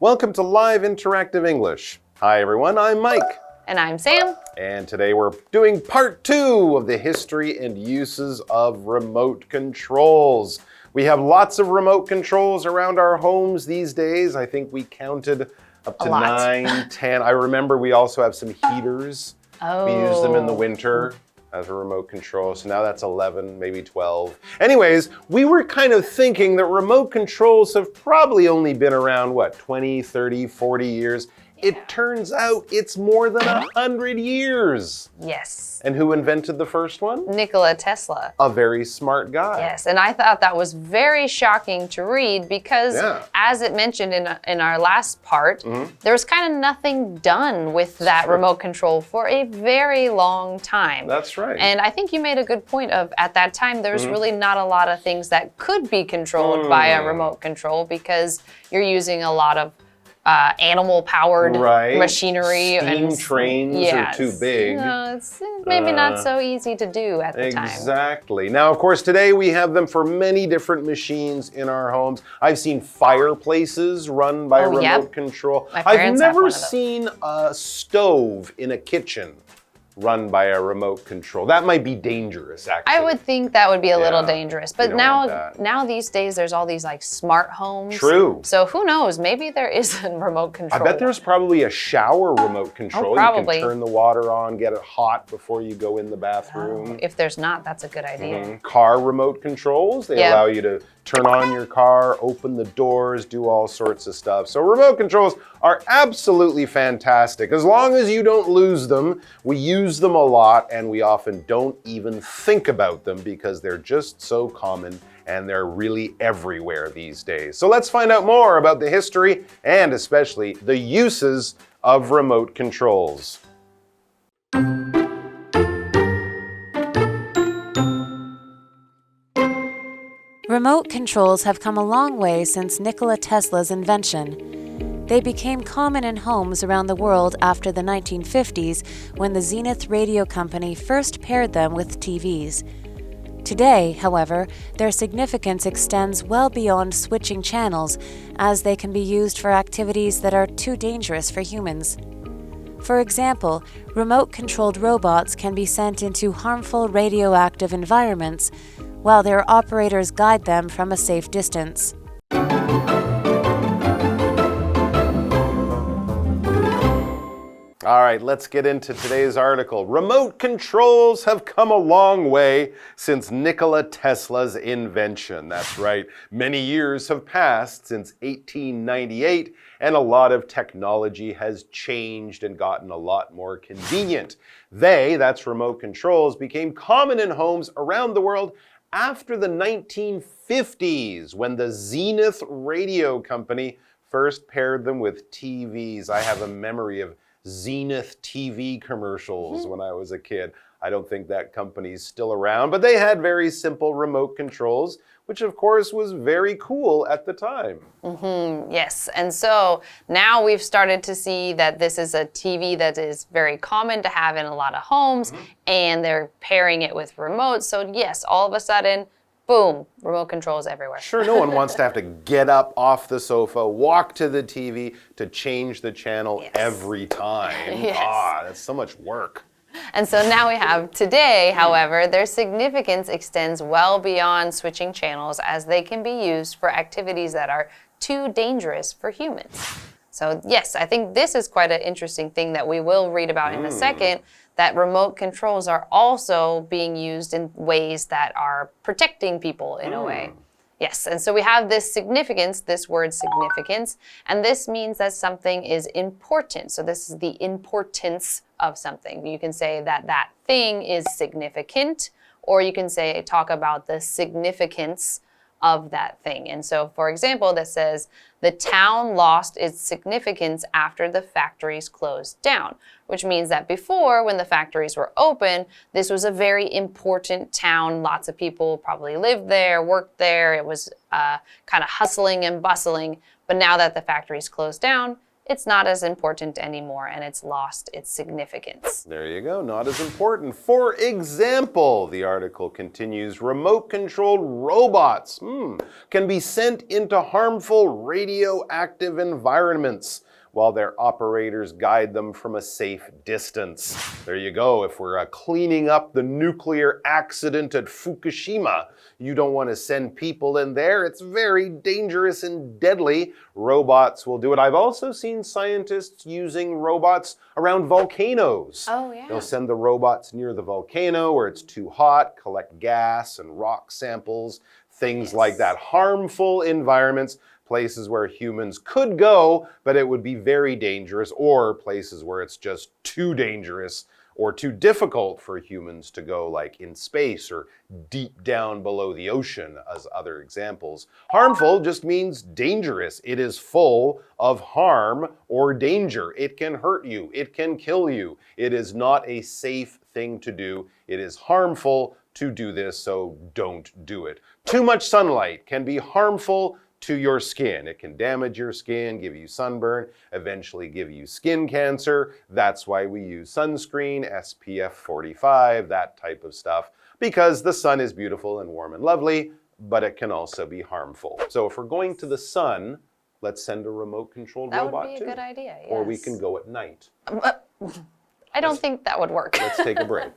Welcome to Live Interactive English. Hi everyone, I'm Mike. And I'm Sam. And today we're doing part 2 of the history and uses of remote controls. We have lots of remote controls around our homes these days. I think we counted up to 9, 10. I remember we also have some heaters. Oh. We use them in the winter as a remote control. So now that's 11, maybe 12. Anyways, we were kind of thinking that remote controls have probably only been around, 20, 30, 40 years. It turns out it's more than 100 years. Yes. And who invented the first one? Nikola Tesla. A very smart guy. Yes, and I thought that was very shocking to read because as it mentioned in our last part, there was kind of nothing done with that remote control for a very long time. That's right. And I think you made a good point of at that time there was really not a lot of things that could be controlled by a remote control because you're using a lot of animal-powered machinery. Steam trains are too big. No, it's maybe not so easy to do at the time. Exactly. Now, of course, today we have them for many different machines in our homes. I've seen fireplaces run by remote control. I've never seen a stove in a kitchen run by a remote control. That might be dangerous, actually. I would think that would be a little dangerous. But now these days, there's all these like smart homes. True. So who knows? Maybe there is a remote control. I bet there's probably a shower remote control. Oh, probably. You can turn the water on, get it hot before you go in the bathroom. If there's not, that's a good idea. Car remote controls, they allow you to turn on your car, open the doors, do all sorts of stuff. So remote controls are absolutely fantastic. As long as you don't lose them, we use them a lot and we often don't even think about them because they're just so common and they're really everywhere these days. So let's find out more about the history and especially the uses of remote controls. Remote controls have come a long way since Nikola Tesla's invention. They became common in homes around the world after the 1950s when the Zenith Radio Company first paired them with TVs. Today, however, their significance extends well beyond switching channels, as they can be used for activities that are too dangerous for humans. For example, remote-controlled robots can be sent into harmful radioactive environments, while their operators guide them from a safe distance. All right, let's get into today's article. Remote controls have come a long way since Nikola Tesla's invention. That's right, many years have passed since 1898, and a lot of technology has changed and gotten a lot more convenient. That's remote controls, became common in homes around the world after the 1950s, when the Zenith Radio Company first paired them with TVs. I have a memory of Zenith TV commercials when I was a kid. I don't think that company's still around, but they had very simple remote controls, which of course was very cool at the time. Yes, and so now we've started to see that this is a TV that is very common to have in a lot of homes, and they're pairing it with remotes. So yes, all of a sudden, boom, remote controls everywhere. Sure, no one wants to have to get up off the sofa, walk to the TV to change the channel every time. That's so much work. And so now we have today, however, their significance extends well beyond switching channels as they can be used for activities that are too dangerous for humans. So yes, I think this is quite an interesting thing that we will read about in a second, that remote controls are also being used in ways that are protecting people in a way. Yes, and so we have this significance, this word significance, and this means that something is important. So this is the importance of something. You can say that that thing is significant, or you can say, talk about the significance of that thing. And so, for example, that says, the town lost its significance after the factories closed down, which means that before, when the factories were open, this was a very important town. Lots of people probably lived there, worked there. It was kind of hustling and bustling. But now that the factories closed down, it's not as important anymore and it's lost its significance. There you go, not as important. For example, the article continues, remote-controlled robots can be sent into harmful radioactive environments while their operators guide them from a safe distance. There you go. If we're cleaning up the nuclear accident at Fukushima, you don't want to send people in there. It's very dangerous and deadly. Robots will do it. I've also seen scientists using robots around volcanoes. Oh, yeah. They'll send the robots near the volcano where it's too hot, collect gas and rock samples, things like that. Harmful environments. Places where humans could go, but it would be very dangerous, or places where it's just too dangerous or too difficult for humans to go, like in space or deep down below the ocean, as other examples. Harmful just means dangerous. It is full of harm or danger. It can hurt you. It can kill you. It is not a safe thing to do. It is harmful to do this, so don't do it. Too much sunlight can be harmful to your skin. It can damage your skin, give you sunburn, eventually give you skin cancer. That's why we use sunscreen, SPF 45, that type of stuff, because the sun is beautiful and warm and lovely, but it can also be harmful. So if we're going to the sun, let's send a remote-controlled robot too. That would be a good idea, yes. Or we can go at night. I don't think that would work. Let's take a break.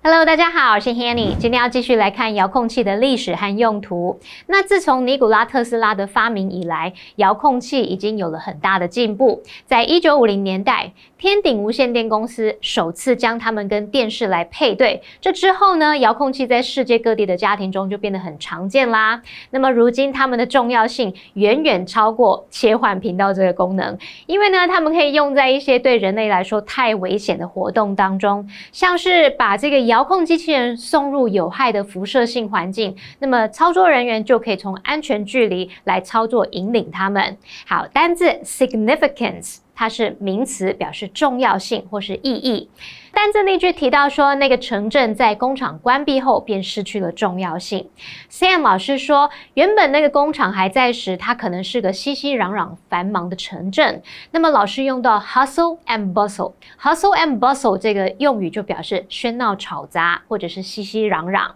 Hello， 大家好，我是 Hanny， 今天要继续来看遥控器的历史和用途。那自从尼古拉特斯拉的发明以来，遥控器已经有了很大的进步。在1950年代，天鼎无线电公司首次将它们跟电视来配对。这之后呢，遥控器在世界各地的家庭中就变得很常见啦。那么如今它们的重要性远远超过切换频道这个功能，因为呢，它们可以用在一些对人类来说太危险的活动当中，像是把这个遥控机器人送入有害的辐射性环境，那么操作人员就可以从安全距离来操作引领他们。好，单字 significance。它是名词，表示重要性或是意义。单字例句提到说，那个城镇在工厂关闭后便失去了重要性。Sam 老师说，原本那个工厂还在时，它可能是个熙熙攘攘、繁忙的城镇。那么老师用到 hustle and bustle，hustle and bustle 这个用语就表示喧闹吵杂或者是熙熙攘攘。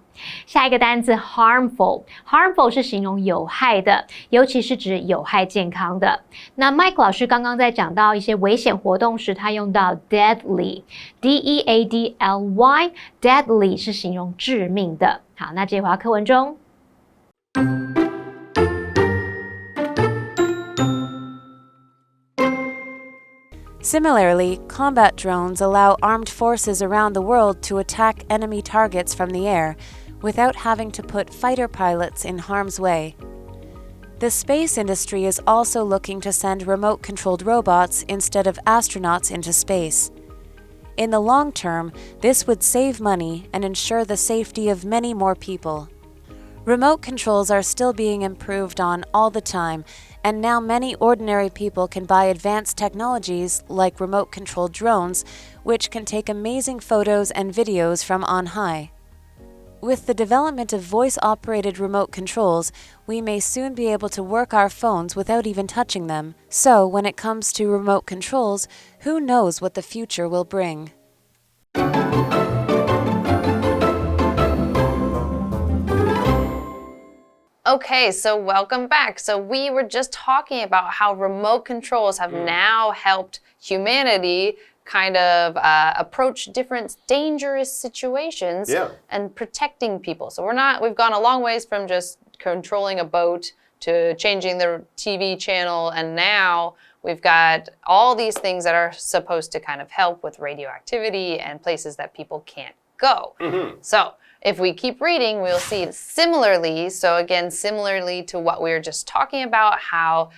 下一个单字 harmful 是形容有害的，尤其是指有害健康的。那 Mike 老师刚刚在讲到一些危险活动时，他用到 deadly， D-E-A-D-L-Y， deadly 是形容致命的。好，那接回到课文中。Similarly, combat drones allow armed forces around the world to attack enemy targets from the air without having to put fighter pilots in harm's way. The space industry is also looking to send remote-controlled robots instead of astronauts into space. In the long term, this would save money and ensure the safety of many more people. Remote controls are still being improved on all the time, and now many ordinary people can buy advanced technologies like remote-controlled drones, which can take amazing photos and videos from on high. With the development of voice-operated remote controls, we may soon be able to work our phones without even touching them. So, when it comes to remote controls, who knows what the future will bring? Okay, so welcome back. So we were just talking about how remote controls have now helped humanity kind of approach different dangerous situations and protecting people. So we've gone a long ways from just controlling a boat to changing the TV channel, and now we've got all these things that are supposed to kind of help with radioactivity and places that people can't go. So if we keep reading, we'll see similarly, so again, similarly to what we were just talking about, how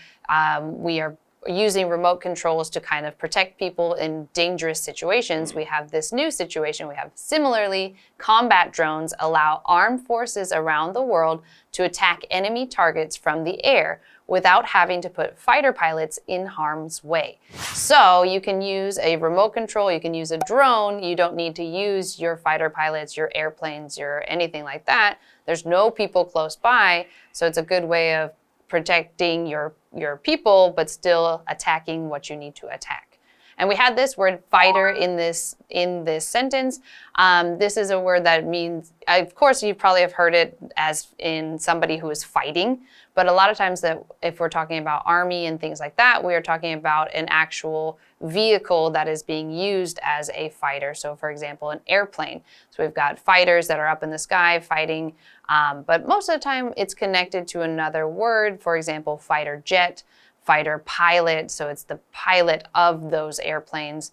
we are using remote controls to kind of protect people in dangerous situations, we have this new situation. We have similarly, combat drones allow armed forces around the world to attack enemy targets from the air without having to put fighter pilots in harm's way. So you can use a remote control, you can use a drone, you don't need to use your fighter pilots, your airplanes, your anything like that. There's no people close by, so it's a good way of protecting your people, but still attacking what you need to attack. And we had this word fighter in this sentence. This is a word that means, of course, you probably have heard it as in somebody who is fighting, but a lot of times that if we're talking about army and things like that, we are talking about an actual vehicle that is being used as a fighter. So for example, an airplane. So we've got fighters that are up in the sky fighting, but most of the time it's connected to another word. For example, fighter jet, fighter pilot, so it's the pilot of those airplanes,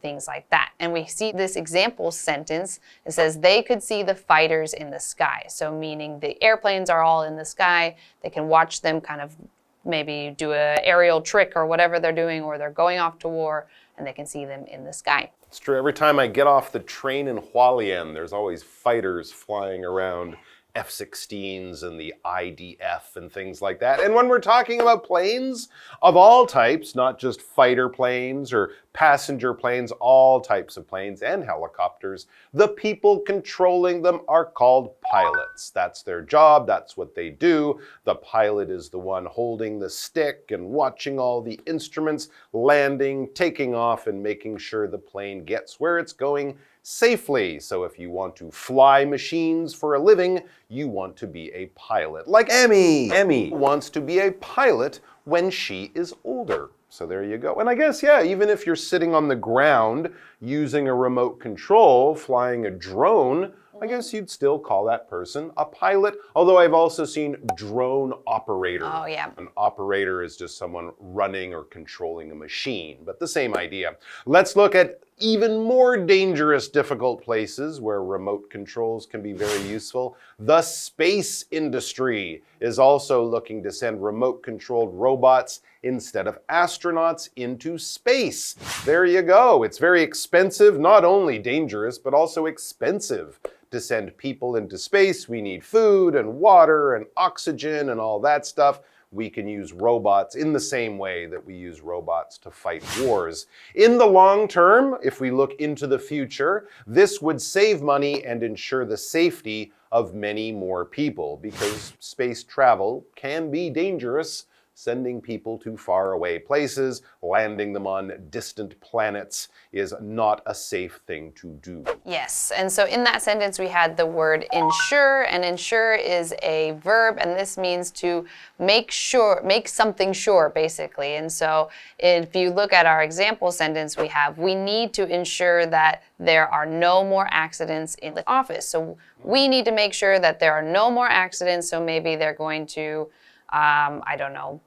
things like that. And we see this example sentence, it says they could see the fighters in the sky. So meaning the airplanes are all in the sky, they can watch them kind of maybe do an aerial trick or whatever they're doing, or they're going off to war, and they can see them in the sky. It's true, every time I get off the train in Hualien, there's always fighters flying around, F-16s and the IDF and things like that. And when we're talking about planes of all types, not just fighter planes or passenger planes, all types of planes and helicopters, the people controlling them are called pilots. That's their job, that's what they do. The pilot is the one holding the stick and watching all the instruments, landing, taking off, and making sure the plane gets where it's going safely. So if you want to fly machines for a living, you want to be a pilot. Like Emmy. Emmy wants to be a pilot when she is older. So there you go. And I guess, yeah, even if you're sitting on the ground using a remote control, flying a drone, I guess you'd still call that person a pilot. Although I've also seen drone operator. Oh, yeah. An operator is just someone running or controlling a machine, but the same idea. Let's look at even more dangerous, difficult places where remote controls can be very useful. The space industry is also looking to send remote-controlled robots instead of astronauts into space. There you go. It's very expensive, not only dangerous, but also expensive to send people into space. We need food and water and oxygen and all that stuff. We can use robots in the same way that we use robots to fight wars. In the long term, if we look into the future, this would save money and ensure the safety of many more people, because space travel can be dangerous, sending people to faraway places, landing them on distant planets is not a safe thing to do. Yes, and so in that sentence we had the word ensure, and ensure is a verb, and this means to make sure, make something sure, basically. And so if you look at our example sentence, we need to ensure that there are no more accidents in the office. So we need to make sure that there are no more accidents, so maybe they're going to I don't know,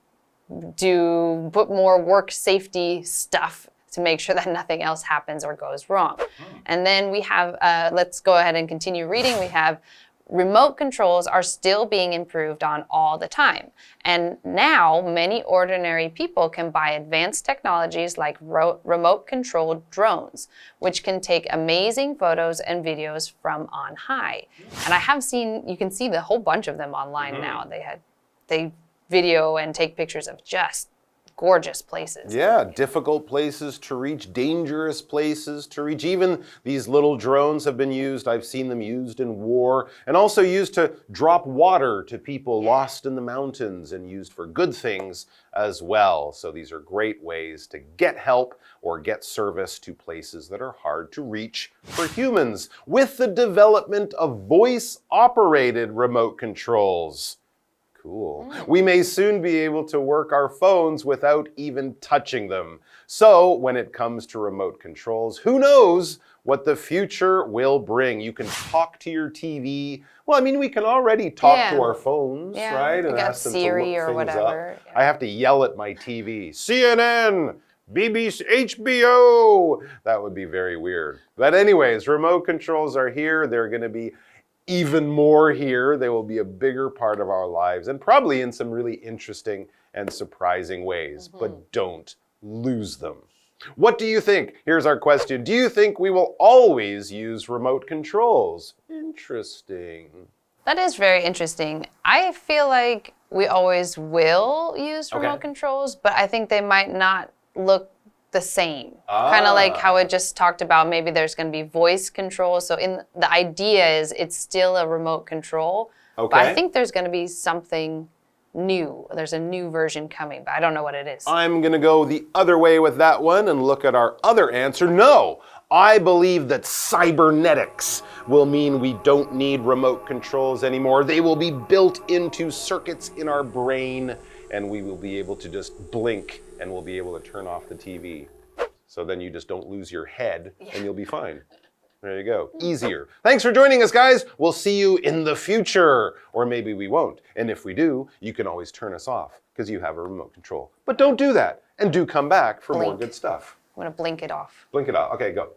put more work safety stuff to make sure that nothing else happens or goes wrong. And then we have, let's go ahead and continue reading. We have remote controls are still being improved on all the time. And now many ordinary people can buy advanced technologies like remote controlled drones, which can take amazing photos and videos from on high. And I have seen, you can see the whole bunch of them online now. They video and take pictures of just gorgeous places. Yeah, difficult places to reach, dangerous places to reach. Even these little drones have been used. I've seen them used in war, and also used to drop water to people lost in the mountains, and used for good things as well. So these are great ways to get help or get service to places that are hard to reach for humans, with the development of voice-operated remote controls. Cool. We may soon be able to work our phones without even touching them. So when it comes to remote controls, who knows what the future will bring? You can talk to your TV. Well, I mean, we can already talk to our phones, right? And ask them Siri to look or whatever. Up. I have to yell at my TV, CNN, BBC, HBO. That would be very weird. But anyways, remote controls are here. They're going to be even more here. They will be a bigger part of our lives and probably in some really interesting and surprising ways, but don't lose them. What do you think? Here's our question. Do you think we will always use remote controls? Interesting. That is very interesting. I feel like we always will use remote controls, but I think they might not look the same. Kind of like how it just talked about, maybe there's going to be voice control. So the idea is it's still a remote control, but I think there's going to be something new. There's a new version coming, but I don't know what it is. I'm going to go the other way with that one and look at our other answer. No, I believe that cybernetics will mean we don't need remote controls anymore. They will be built into circuits in our brain, and we will be able to just blink and we'll be able to turn off the TV. So then you just don't lose your head and you'll be fine. There you go. Easier. Thanks for joining us, guys. We'll see you in the future. Or maybe we won't. And if we do, you can always turn us off because you have a remote control. But don't do that. And do come back for more good stuff. I'm going to blink it off. Blink it off. Okay, go.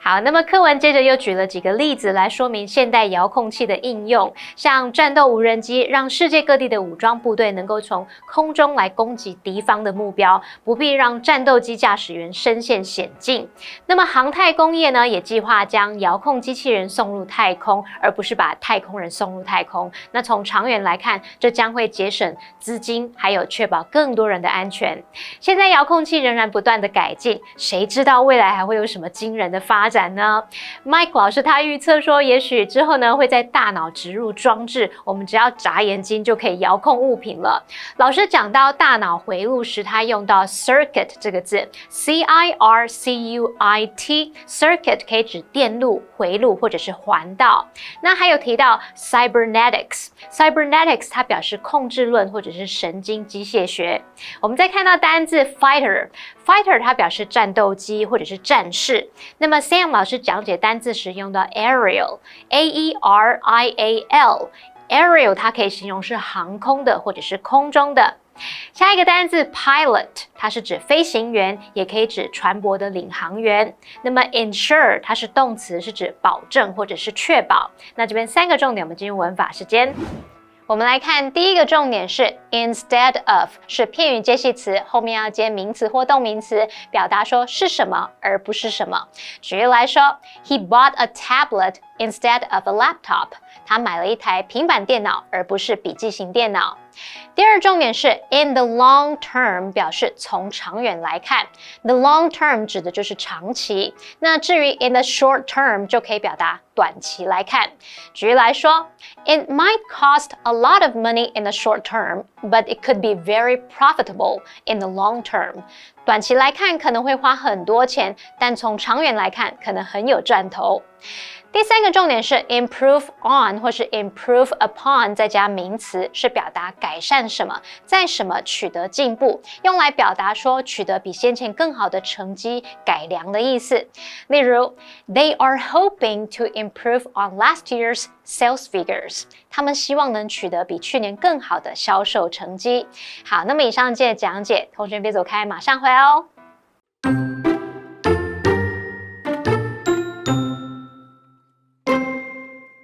好，那么课文接着又举了几个例子来说明现代遥控器的应用，像战斗无人机让世界各地的武装部队能够从空中来攻击敌方的目标，不必让战斗机驾驶员身陷险境。那么航太工业呢，也计划将遥控机器人送入太空，而不是把太空人送入太空。那从长远来看，这将会节省资金，还有确保更多人的安全。现在遥控器仍然不断的改进，谁知道未来还会有什么惊人的发展呢 ？Mike 老师他预测说，也许之后呢会在大脑植入装置，我们只要眨眼睛就可以遥控物品了。老师讲到大脑回路时，他用到 circuit 这个字 ，C-I-R-C-U-I-T，circuit 可以指电路、回路或者是环道。那还有提到 cybernetics 它表示控制论或者是神经机械学。我们再看到单字 fighter 它表示战斗机或者是战士。那么 Sam 老师讲解单字时用到 aerial A-E-R-I-A-L，aerial 它可以形容是航空的或者是空中的。下一个单字 pilot 它是指飞行员，也可以指船舶的领航员。那么 ensure 它是动词，是指保证或者是确保。那这边三个重点，我们进入文法时间。我们来看第一个重点是 instead of， 是片语介系词，后面要接名词或动名词，表达说是什么而不是什么。举例来说 ，He bought a tablet instead of a laptop。他买了一台平板电脑，而不是笔记型电脑。第二重点是 in the long term， 表示从长远来看。The long term 指的就是长期。那至于 in the short term 就可以表达短期来看。举例来说 ，It might cost a lot of money in the short term, but it could be very profitable in the long term。短期来看可能会花很多钱，但从长远来看可能很有赚头。第三个重点是 improve on 或是 improve upon 再加名词，是表达改善什么，在什么取得进步，用来表达说取得比先前更好的成绩，改良的意思。例如 They are hoping to improve on last year's sales figures。他们希望能取得比去年更好的销售成绩。好，那么以上这些讲解，同学别走开，马上回来哦。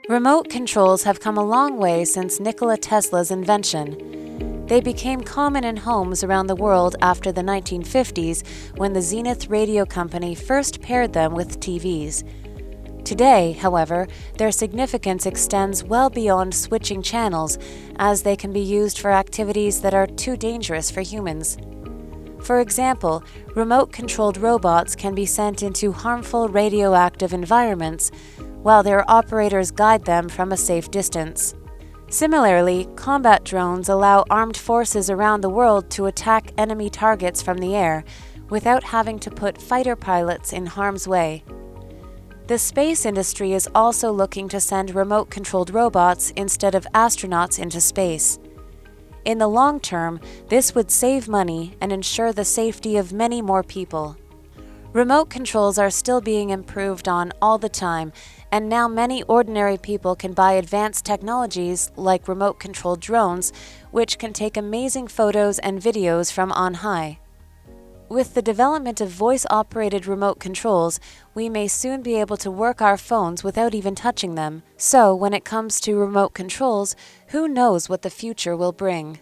Remote controls have come a long way since Nikola Tesla's invention. They became common in homes around the world after the 1950s when the Zenith Radio Company first paired them with TVs. Today, however, their significance extends well beyond switching channels, as they can be used for activities that are too dangerous for humans. For example, remote-controlled robots can be sent into harmful radioactive environments, while their operators guide them from a safe distance. Similarly, combat drones allow armed forces around the world to attack enemy targets from the air, without having to put fighter pilots in harm's way. The space industry is also looking to send remote-controlled robots instead of astronauts into space. In the long term, this would save money and ensure the safety of many more people. Remote controls are still being improved on all the time, and now many ordinary people can buy advanced technologies like remote-controlled drones, which can take amazing photos and videos from on high. With the development of voice-operated remote controls, we may soon be able to work our phones without even touching them. So, when it comes to remote controls, who knows what the future will bring?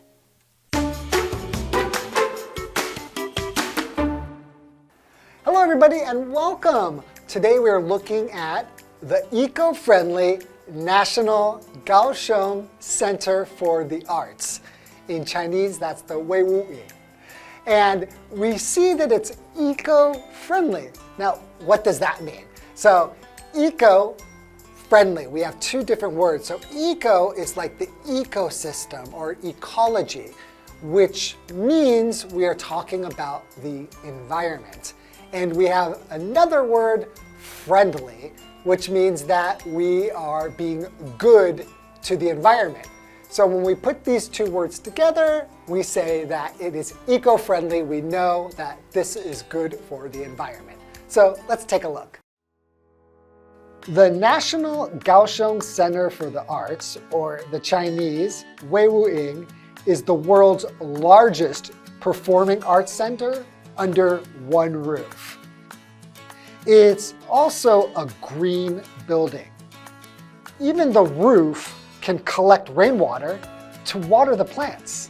Hello everybody and welcome! Today we are looking at the Eco-Friendly National Kaohsiung Center for the Arts. In Chinese, that's the 维武营. And we see that it's eco-friendly. Now, what does that mean? So, eco-friendly, we have two different words. So, eco is like the ecosystem or ecology, which means we are talking about the environment. And we have another word, friendly, which means that we are being good to the environment. So when we put these two words together, we say that it is eco-friendly. We know that this is good for the environment. So let's take a look. The National Kaohsiung Center for the Arts, or the Chinese 维武营, is the world's largest performing arts center under one roof. It's also a green building. Even the roof can collect rainwater to water the plants.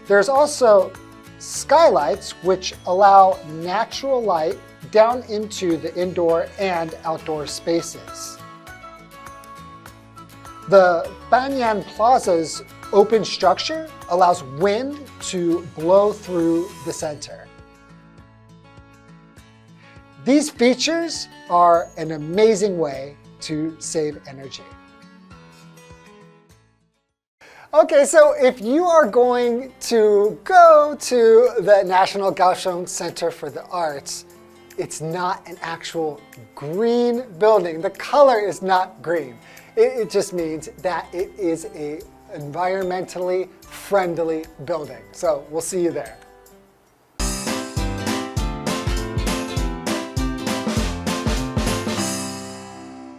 There's also skylights which allow natural light down into the indoor and outdoor spaces. The Banyan Plaza's open structure allows wind to blow through the center. These features are an amazing way to save energy. Okay, so if you are going to go to the National Kaohsiung Center for the Arts, it's not an actual green building. The color is not green. It just means that it is an environmentally friendly building. So we'll see you there.